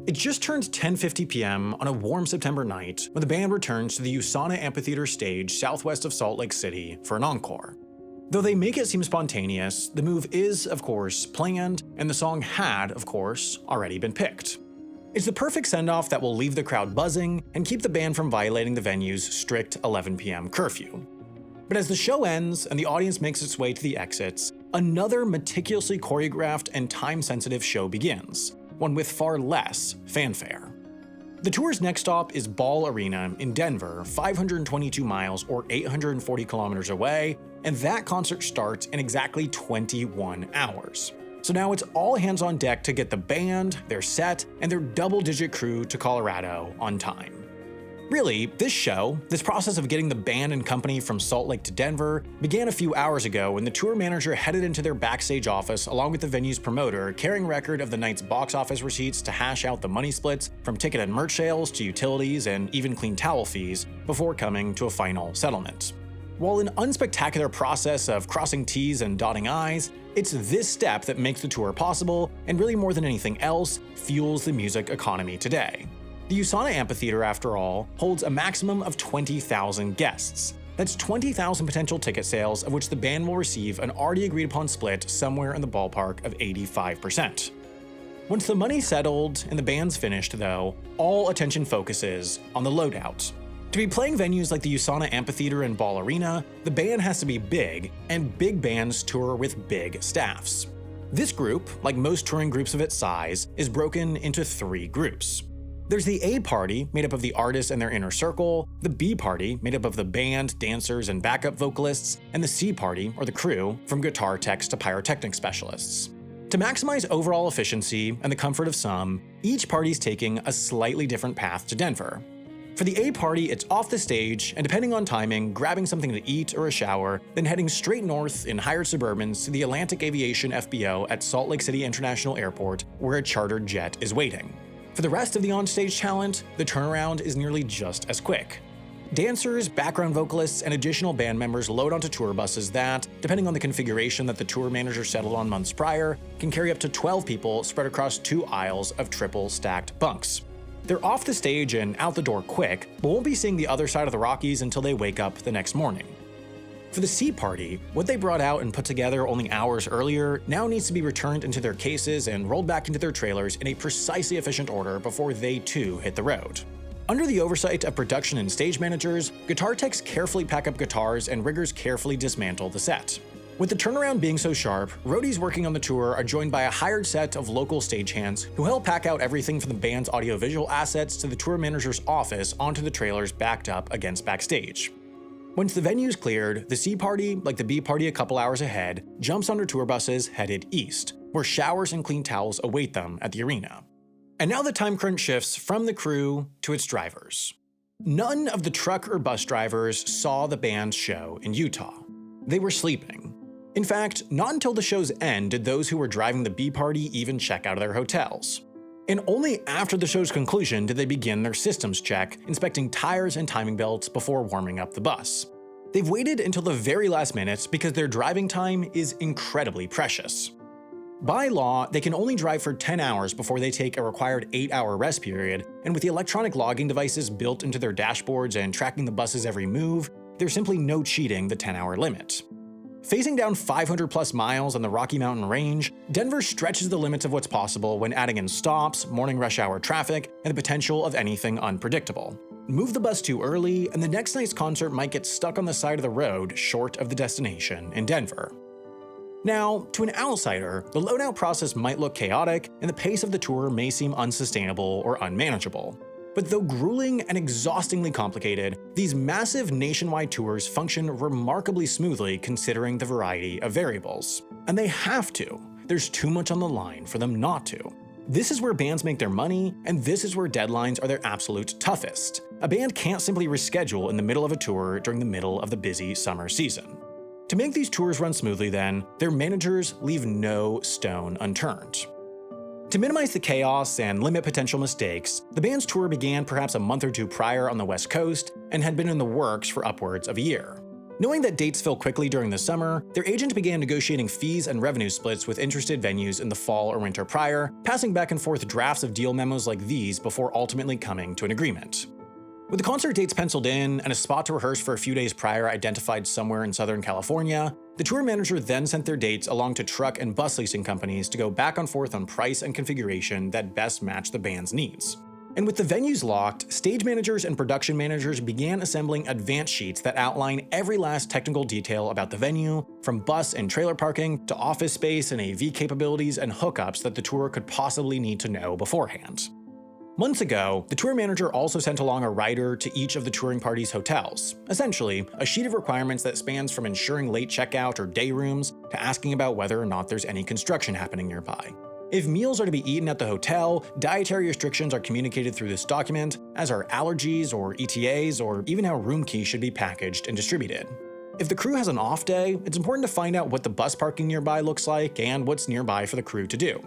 It just turned 10:50 p.m. on a warm September night when the band returns to the USANA Amphitheater stage southwest of Salt Lake City for an encore. Though they make it seem spontaneous, the move is, of course, planned, and the song had, of course, already been picked. It's the perfect send-off that will leave the crowd buzzing and keep the band from violating the venue's strict 11 p.m. curfew. But as the show ends and the audience makes its way to the exits, another meticulously choreographed and time-sensitive show begins, one with far less fanfare. The tour's next stop is Ball Arena in Denver, 522 miles or 840 kilometers away, and that concert starts in exactly 21 hours. So now it's all hands on deck to get the band, their set, and their double-digit crew to Colorado on time. Really, this process of getting the band and company from Salt Lake to Denver, began a few hours ago when the tour manager headed into their backstage office along with the venue's promoter, carrying record of the night's box office receipts to hash out the money splits from ticket and merch sales to utilities and even clean towel fees before coming to a final settlement. While an unspectacular process of crossing T's and dotting I's, it's this step that makes the tour possible and really more than anything else, fuels the music economy today. The USANA Amphitheater, after all, holds a maximum of 20,000 guests. That's 20,000 potential ticket sales, of which the band will receive an already agreed upon split somewhere in the ballpark of 85%. Once the money's settled and the band's finished, though, all attention focuses on the loadout. To be playing venues like the USANA Amphitheater and Ball Arena, the band has to be big, and big bands tour with big staffs. This group, like most touring groups of its size, is broken into 3 groups. There's the A party, made up of the artists and their inner circle, the B party, made up of the band, dancers, and backup vocalists, and the C party, or the crew, from guitar techs to pyrotechnic specialists. To maximize overall efficiency and the comfort of some, each party's taking a slightly different path to Denver. For the A party, it's off the stage, and depending on timing, grabbing something to eat or a shower, then heading straight north in hired Suburbans to the Atlantic Aviation FBO at Salt Lake City International Airport, where a chartered jet is waiting. For the rest of the onstage talent, the turnaround is nearly just as quick. Dancers, background vocalists, and additional band members load onto tour buses that, depending on the configuration that the tour manager settled on months prior, can carry up to 12 people spread across 2 aisles of triple-stacked bunks. They're off the stage and out the door quick, but won't be seeing the other side of the Rockies until they wake up the next morning. For the C party, what they brought out and put together only hours earlier now needs to be returned into their cases and rolled back into their trailers in a precisely efficient order before they too hit the road. Under the oversight of production and stage managers, guitar techs carefully pack up guitars and riggers carefully dismantle the set. With the turnaround being so sharp, roadies working on the tour are joined by a hired set of local stagehands who help pack out everything from the band's audiovisual assets to the tour manager's office onto the trailers backed up against backstage. Once the venue's cleared, the C party, like the B party a couple hours ahead, jumps onto tour buses headed east, where showers and clean towels await them at the arena. And now the time crunch shifts from the crew to its drivers. None of the truck or bus drivers saw the band's show in Utah. They were sleeping. In fact, not until the show's end did those who were driving the B party even check out of their hotels. And only after the show's conclusion did they begin their systems check, inspecting tires and timing belts before warming up the bus. They've waited until the very last minute because their driving time is incredibly precious. By law, they can only drive for 10 hours before they take a required 8-hour rest period, and with the electronic logging devices built into their dashboards and tracking the bus's every move, there's simply no cheating the 10-hour limit. Phasing down 500-plus miles on the Rocky Mountain Range, Denver stretches the limits of what's possible when adding in stops, morning rush hour traffic, and the potential of anything unpredictable. Move the bus too early, and the next night's concert might get stuck on the side of the road short of the destination in Denver. Now, to an outsider, the loadout process might look chaotic, and the pace of the tour may seem unsustainable or unmanageable. But though grueling and exhaustingly complicated, these massive nationwide tours function remarkably smoothly considering the variety of variables. And they have to. There's too much on the line for them not to. This is where bands make their money, and this is where deadlines are their absolute toughest. A band can't simply reschedule in the middle of a tour during the middle of the busy summer season. To make these tours run smoothly then, their managers leave no stone unturned. To minimize the chaos and limit potential mistakes, the band's tour began perhaps a month or two prior on the West Coast and had been in the works for upwards of a year. Knowing that dates fill quickly during the summer, their agent began negotiating fees and revenue splits with interested venues in the fall or winter prior, passing back and forth drafts of deal memos like these before ultimately coming to an agreement. With the concert dates penciled in and a spot to rehearse for a few days prior identified somewhere in Southern California, the tour manager then sent their dates along to truck and bus leasing companies to go back and forth on price and configuration that best matched the band's needs. And with the venues locked, stage managers and production managers began assembling advance sheets that outline every last technical detail about the venue, from bus and trailer parking to office space and AV capabilities and hookups that the tour could possibly need to know beforehand. Months ago, the tour manager also sent along a rider to each of the touring party's hotels, essentially a sheet of requirements that spans from ensuring late checkout or day rooms to asking about whether or not there's any construction happening nearby. If meals are to be eaten at the hotel, dietary restrictions are communicated through this document, as are allergies or ETAs, or even how room keys should be packaged and distributed. If the crew has an off day, it's important to find out what the bus parking nearby looks like and what's nearby for the crew to do.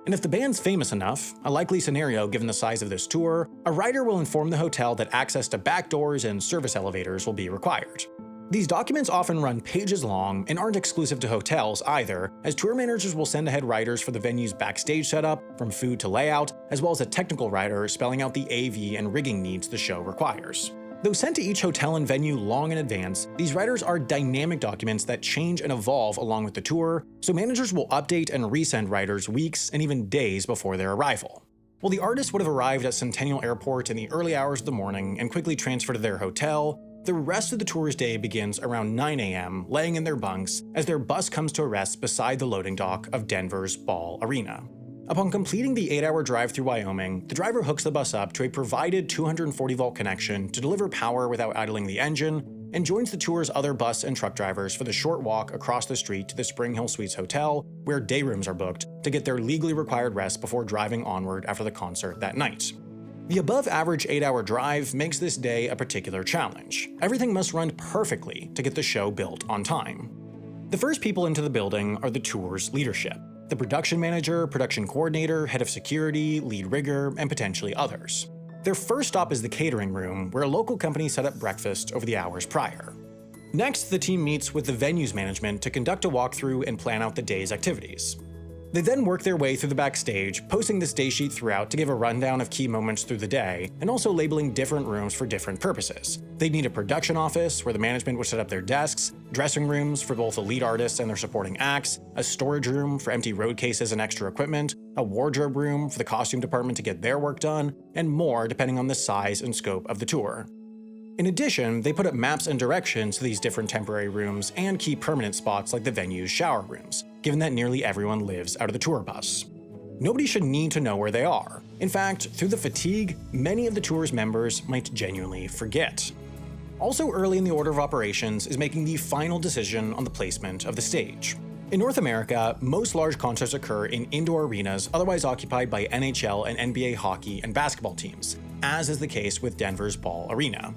And if the band's famous enough, a likely scenario given the size of this tour, a rider will inform the hotel that access to back doors and service elevators will be required. These documents often run pages long and aren't exclusive to hotels either, as tour managers will send ahead riders for the venue's backstage setup, from food to layout, as well as a technical rider spelling out the AV and rigging needs the show requires. Though sent to each hotel and venue long in advance, these riders are dynamic documents that change and evolve along with the tour, so managers will update and resend riders weeks and even days before their arrival. While the artists would have arrived at Centennial Airport in the early hours of the morning and quickly transferred to their hotel, the rest of the tour's day begins around 9 a.m., laying in their bunks as their bus comes to a rest beside the loading dock of Denver's Ball Arena. Upon completing the 8-hour drive through Wyoming, the driver hooks the bus up to a provided 240-volt connection to deliver power without idling the engine, and joins the tour's other bus and truck drivers for the short walk across the street to the Spring Hill Suites Hotel, where day rooms are booked, to get their legally required rest before driving onward after the concert that night. The above-average 8-hour drive makes this day a particular challenge. Everything must run perfectly to get the show built on time. The first people into the building are the tour's leadership: the production manager, production coordinator, head of security, lead rigger, and potentially others. Their first stop is the catering room, where a local company set up breakfast over the hours prior. Next, the team meets with the venue's management to conduct a walkthrough and plan out the day's activities. They then work their way through the backstage, posting this day sheet throughout to give a rundown of key moments through the day, and also labeling different rooms for different purposes. They'd need a production office, where the management would set up their desks, dressing rooms for both the lead artists and their supporting acts, a storage room for empty road cases and extra equipment, a wardrobe room for the costume department to get their work done, and more depending on the size and scope of the tour. In addition, they put up maps and directions to these different temporary rooms and key permanent spots like the venue's shower rooms, given that nearly everyone lives out of the tour bus. Nobody should need to know where they are. In fact, through the fatigue, many of the tour's members might genuinely forget. Also early in the order of operations is making the final decision on the placement of the stage. In North America, most large concerts occur in indoor arenas otherwise occupied by NHL and NBA hockey and basketball teams, as is the case with Denver's Ball Arena.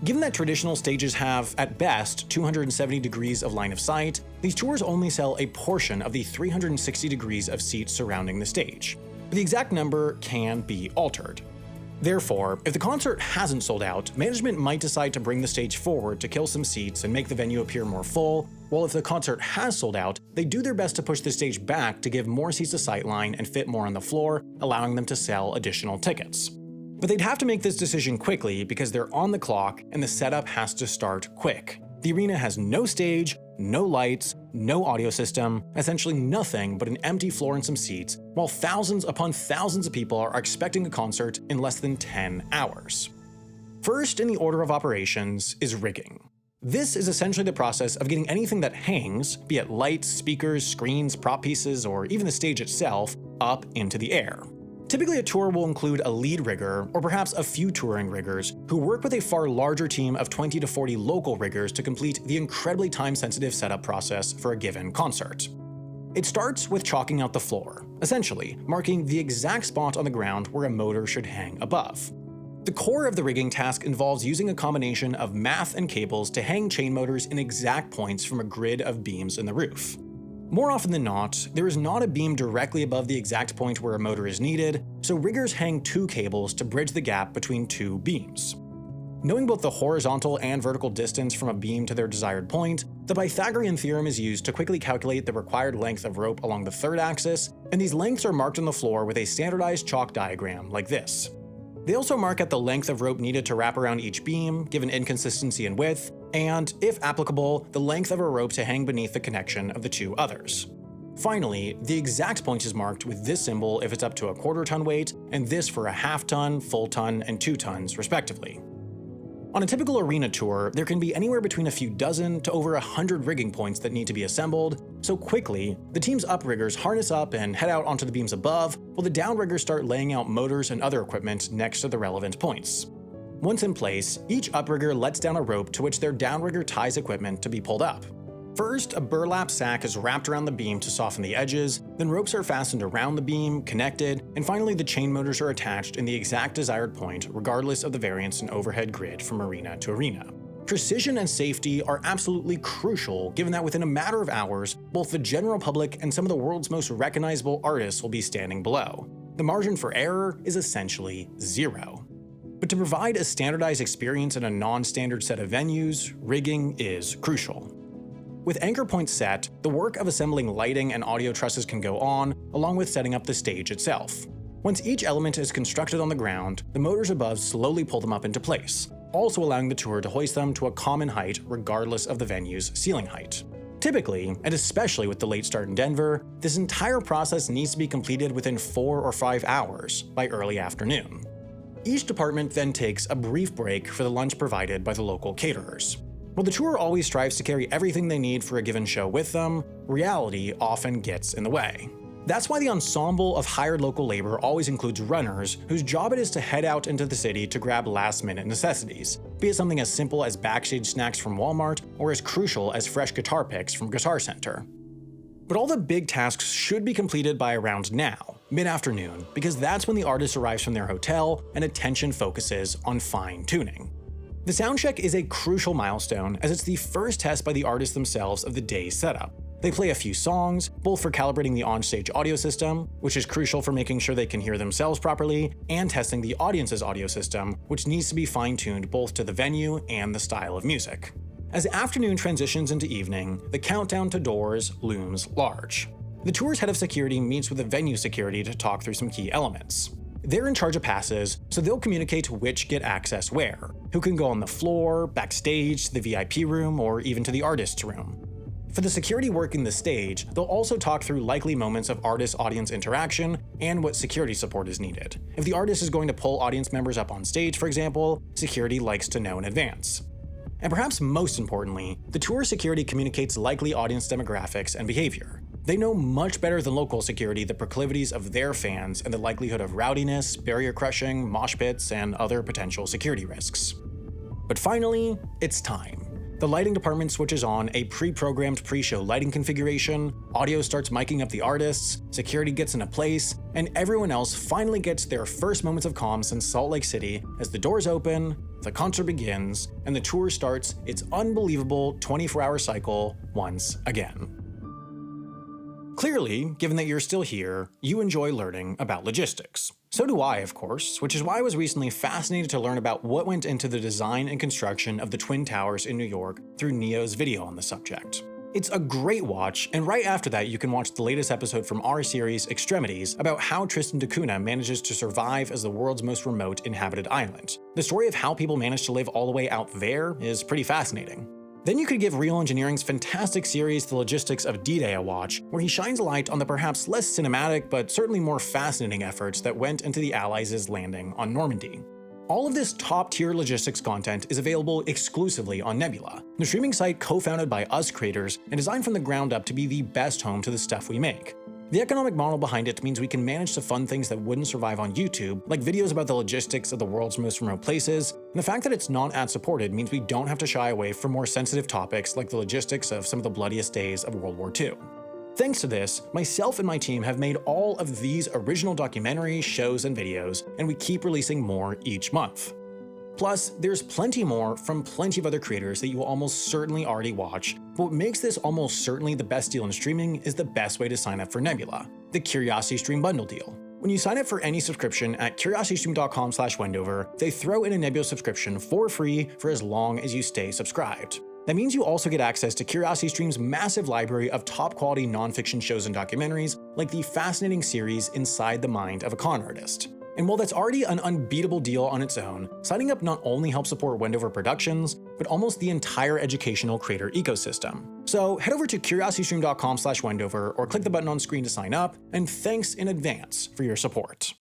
Given that traditional stages have, at best, 270 degrees of line of sight, these tours only sell a portion of the 360 degrees of seats surrounding the stage. But the exact number can be altered. Therefore, if the concert hasn't sold out, management might decide to bring the stage forward to kill some seats and make the venue appear more full, while if the concert has sold out, they do their best to push the stage back to give more seats to sightline and fit more on the floor, allowing them to sell additional tickets. But they'd have to make this decision quickly because they're on the clock and the setup has to start quick. The arena has no stage, no lights, no audio system, essentially nothing but an empty floor and some seats, while thousands upon thousands of people are expecting a concert in less than 10 hours. First in the order of operations is rigging. This is essentially the process of getting anything that hangs, be it lights, speakers, screens, prop pieces, or even the stage itself, up into the air. Typically, a tour will include a lead rigger, or perhaps a few touring riggers, who work with a far larger team of 20 to 40 local riggers to complete the incredibly time-sensitive setup process for a given concert. It starts with chalking out the floor, essentially marking the exact spot on the ground where a motor should hang above. The core of the rigging task involves using a combination of math and cables to hang chain motors in exact points from a grid of beams in the roof. More often than not, there is not a beam directly above the exact point where a motor is needed, so riggers hang two cables to bridge the gap between two beams. Knowing both the horizontal and vertical distance from a beam to their desired point, the Pythagorean theorem is used to quickly calculate the required length of rope along the third axis, and these lengths are marked on the floor with a standardized chalk diagram like this. They also mark out the length of rope needed to wrap around each beam, given inconsistency in width, and, if applicable, the length of a rope to hang beneath the connection of the two others. Finally, the exact point is marked with this symbol if it's up to a quarter-ton weight, and this for a half-ton, full-ton, and 2 tons, respectively. On a typical arena tour, there can be anywhere between a few dozen to over 100 rigging points that need to be assembled, so quickly, the team's upriggers harness up and head out onto the beams above, while the downriggers start laying out motors and other equipment next to the relevant points. Once in place, each uprigger lets down a rope to which their downrigger ties equipment to be pulled up. First, a burlap sack is wrapped around the beam to soften the edges, then ropes are fastened around the beam, connected, and finally the chain motors are attached in the exact desired point regardless of the variance in overhead grid from arena to arena. Precision and safety are absolutely crucial given that within a matter of hours, both the general public and some of the world's most recognizable artists will be standing below. The margin for error is essentially zero. But to provide a standardized experience in a non-standard set of venues, rigging is crucial. With anchor points set, the work of assembling lighting and audio trusses can go on, along with setting up the stage itself. Once each element is constructed on the ground, the motors above slowly pull them up into place, also allowing the tour to hoist them to a common height regardless of the venue's ceiling height. Typically, and especially with the late start in Denver, this entire process needs to be completed within 4 or 5 hours by early afternoon. Each department then takes a brief break for the lunch provided by the local caterers. While the tour always strives to carry everything they need for a given show with them, reality often gets in the way. That's why the ensemble of hired local labor always includes runners, whose job it is to head out into the city to grab last-minute necessities, be it something as simple as backstage snacks from Walmart or as crucial as fresh guitar picks from Guitar Center. But all the big tasks should be completed by around now, mid-afternoon, because that's when the artist arrives from their hotel and attention focuses on fine-tuning. The soundcheck is a crucial milestone as it's the first test by the artists themselves of the day's setup. They play a few songs, both for calibrating the onstage audio system, which is crucial for making sure they can hear themselves properly, and testing the audience's audio system, which needs to be fine-tuned both to the venue and the style of music. As afternoon transitions into evening, the countdown to doors looms large. The tour's head of security meets with the venue security to talk through some key elements. They're in charge of passes, so they'll communicate which get access where, who can go on the floor, backstage, to the VIP room, or even to the artist's room. For the security working the stage, they'll also talk through likely moments of artist-audience interaction and what security support is needed. If the artist is going to pull audience members up on stage, for example, security likes to know in advance. And perhaps most importantly, the tour security communicates likely audience demographics and behavior. They know much better than local security the proclivities of their fans and the likelihood of rowdiness, barrier crushing, mosh pits, and other potential security risks. But finally, it's time. The lighting department switches on a pre-programmed pre-show lighting configuration, audio starts miking up the artists, security gets into place, and everyone else finally gets their first moments of calm since Salt Lake City as the doors open, the concert begins, and the tour starts its unbelievable 24-hour cycle once again. Clearly, given that you're still here, you enjoy learning about logistics. So do I, of course, which is why I was recently fascinated to learn about what went into the design and construction of the Twin Towers in New York through Neo's video on the subject. It's a great watch, and right after that you can watch the latest episode from our series, Extremities, about how Tristan da Cunha manages to survive as the world's most remote inhabited island. The story of how people manage to live all the way out there is pretty fascinating. Then you could give Real Engineering's fantastic series The Logistics of D-Day a watch, where he shines a light on the perhaps less cinematic but certainly more fascinating efforts that went into the Allies' landing on Normandy. All of this top-tier logistics content is available exclusively on Nebula, the streaming site co-founded by us creators and designed from the ground up to be the best home to the stuff we make. The economic model behind it means we can manage to fund things that wouldn't survive on YouTube, like videos about the logistics of the world's most remote places, and the fact that it's non-ad supported means we don't have to shy away from more sensitive topics like the logistics of some of the bloodiest days of World War II. Thanks to this, myself and my team have made all of these original documentaries, shows, and videos, and we keep releasing more each month. Plus, there's plenty more from plenty of other creators that you will almost certainly already watch, but what makes this almost certainly the best deal in streaming is the best way to sign up for Nebula, the Curiosity Stream Bundle deal. When you sign up for any subscription at curiositystream.com/Wendover, they throw in a Nebula subscription for free for as long as you stay subscribed. That means you also get access to CuriosityStream's massive library of top-quality nonfiction shows and documentaries, like the fascinating series Inside the Mind of a Con Artist. And while that's already an unbeatable deal on its own, signing up not only helps support Wendover Productions, but almost the entire educational creator ecosystem. So head over to curiositystream.com/Wendover or click the button on screen to sign up, and thanks in advance for your support.